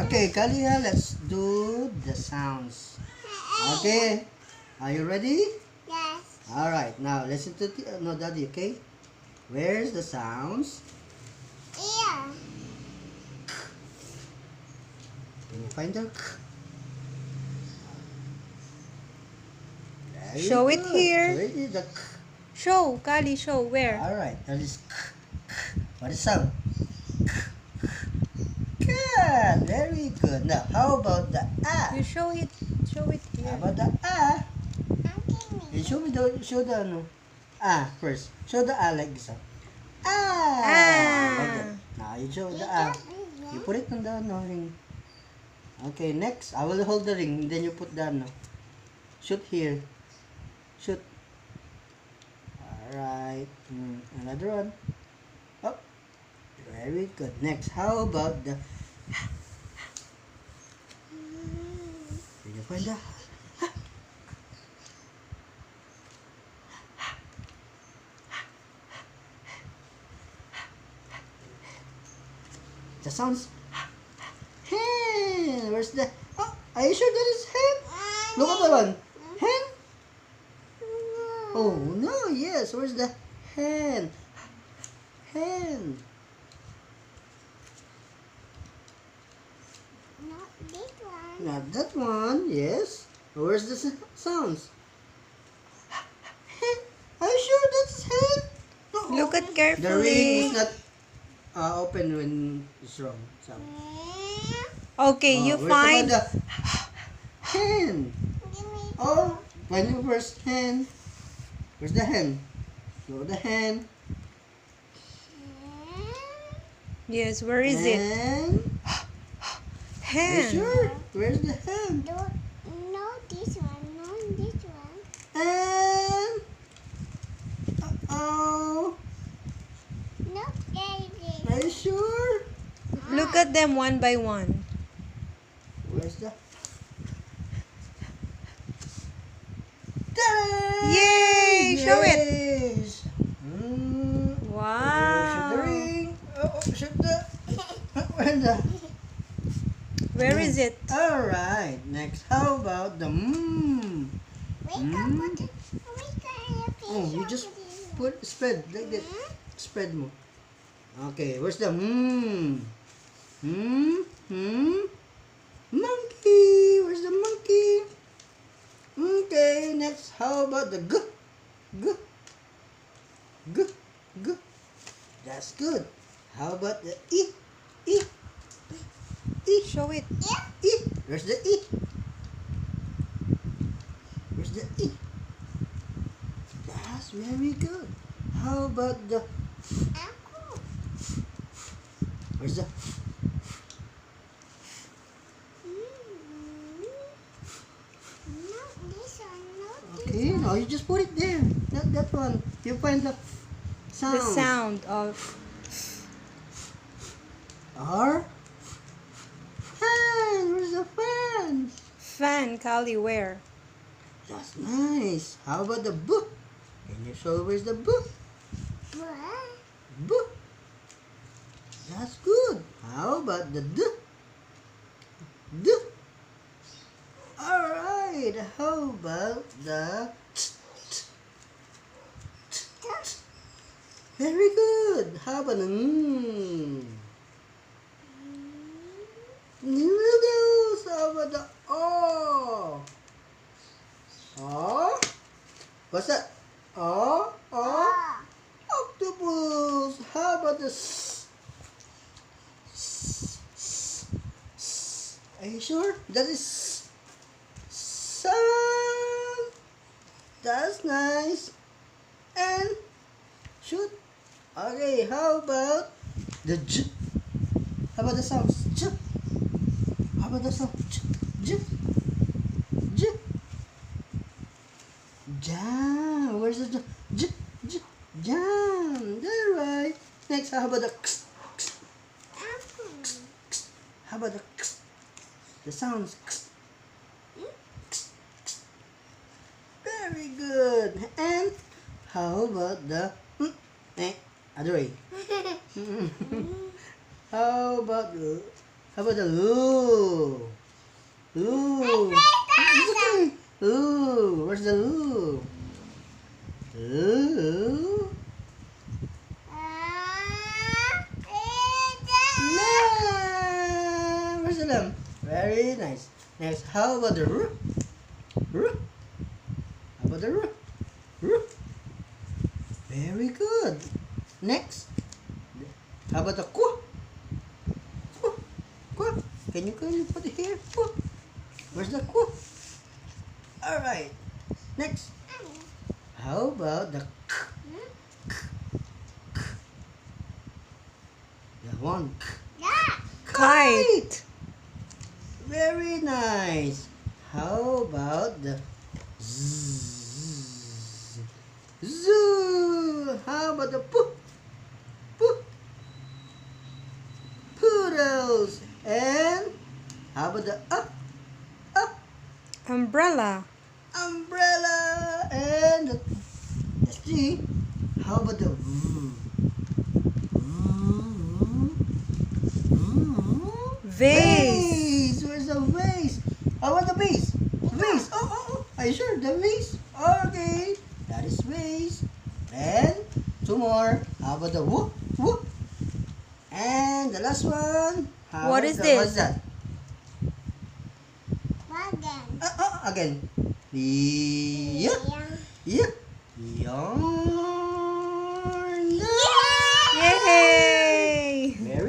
Okay, Kalia, let's do the sounds. Okay, are you ready? Yes. Alright, now listen to no, Daddy, okay? Where's the sounds? Ear. Can you find the Very Show it good. here. So it is the Show, Kali, show. Where? Alright, that is what is sound? Good, very good. Now, how about the You show it. Show it How here. about the Give Show me the ano. First. Show the like this. Like that. Now you show the You put it on the ring. Okay, next. I will hold the ring. Then you put the Shoot here. Shoot. Alright. Another one. Oh. Very good. Next. How about the Can you find the The sounds. Hen. Where's the? Oh, are you sure that is hen? Look at that one. Hen. Oh no. Yes. Where's the hen? Hen. Not this one. Not that one. Yes. Where's the sounds? Hen. Are you sure that's hen? No. Look at The ring carefully. is not open when it's wrong. So. Okay, you Where's find. the hen? Give me. Oh, when you first hen. Where's the hen? Show the hen. Yes, where is it? Hen. Are you Hen. sure? Where's the hen? No, this one. No, this one. Hen. Oh. No, baby. Are you sure? Look at them one by one. Where's the? Ta-da! Yay! Show it. Yes. Shoot the Wow. ring. Shoot the. Where's the? Where is it? Alright, next. How about the We can put it. We can Oh, you just spread like that. Spread mo. Okay, where's the Monkey. Where's the monkey? Okay, next. How about the g? G. G. G. That's good. How about the e? E. E. Show it. E. Where's the E? Where's the E? That's very good. How about the Apple. Where's the Not this one. Not this Okay, one. no, you just put it there. Not that one. You find the sound. The sound of R. Fan. Where's the fan? fan, Kali. Where? That's nice. How about the B? Can you show where's the B? What? B. That's good. How about the D? D. Alright. How about the Very good. How about the Noodles. How about the O? O? What's that? O? Ah. Octopus. How about the Are you sure? That is sun. That's nice. And shoot. Okay, how about the J? How about the sounds? J. How about the sound? J. J. J. Jam. Where's the J? J. J. Jam. That's right. Next, how about the X? X? Apple. How about the X? The sounds. X. X. X. Very good. And how about the other way? How about the How about the loo? Loo. It's okay. Loo. Where's the loo? Loo. No. Where's the lamb? Very nice. Next, how about the roo? Roo. How about the roo? Roo. Very good. Next, how about the ku? Ku. Ku. Can you put it here? Ku. Where's the ku? All right. Next, how about the k? The one. Kite. Very nice. How about the z? Zoo. How about the poo? Poo. Poodles. And how about the up? Umbrella. Umbrella. And the G. How about the v? Vase. Where's the vase? How about the vase? Vase. Oh. Are you sure? The vase? Okay. That is vase. And two more. How about the whoop? Whoop. And the last one. What is this? What's that? Again. Yeah. Yeah. Yeah.